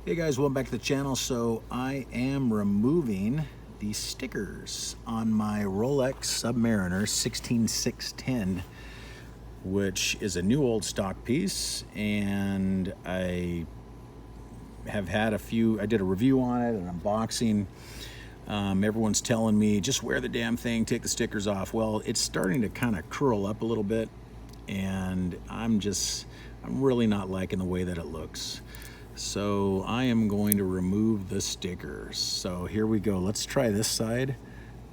Hey guys, welcome back to the channel. So I am removing the stickers on my Rolex Submariner 16610, which is a new old stock piece, and I have had a few. I did a review on it, an unboxing. Everyone's telling me just wear the damn thing, take the stickers off. Well, it's starting to kind of curl up a little bit, and I'm really not liking the way that it looks. So I am going to remove the stickers. So here we go. Let's try this side.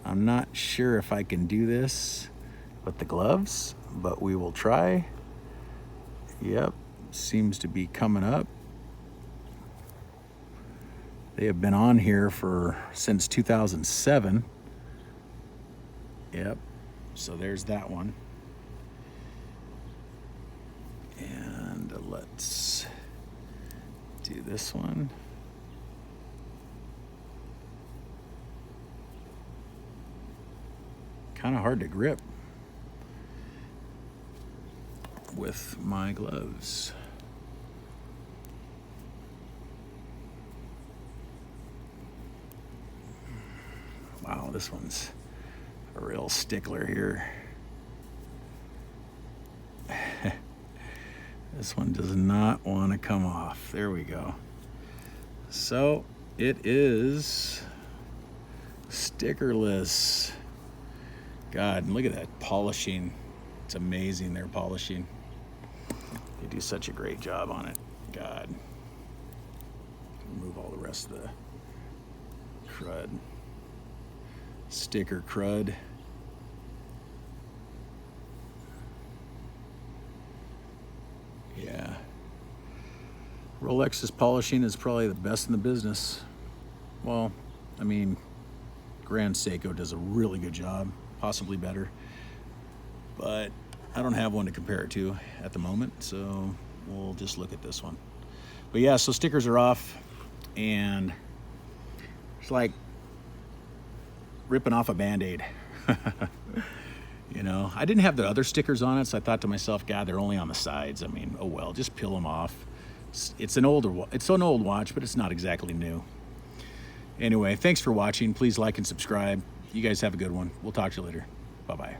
I'm not sure if I can do this with the gloves, but we will try. Yep, seems to be coming up. They have been on here since 2007. Yep, so there's that one. And let's do this one. Kind of hard to grip with my gloves. Wow, this one's a real stickler here. This one does not want to come off. There we go. So it is stickerless. God, look at that polishing. It's amazing, they're polishing. They do such a great job on it. God. Remove all the rest of the crud. Sticker crud. Yeah. Rolex's polishing is probably the best in the business. Well, I mean, Grand Seiko does a really good job, possibly better. But I don't have one to compare it to at the moment, so we'll just look at this one. But yeah, so stickers are off, and it's like ripping off a Band-Aid. You know, I didn't have the other stickers on it, so I thought to myself, God, they're only on the sides. I mean, oh well, just peel them off. It's an old watch, but it's not exactly new. Anyway, thanks for watching. Please like and subscribe. You guys have a good one. We'll talk to you later. Bye-bye.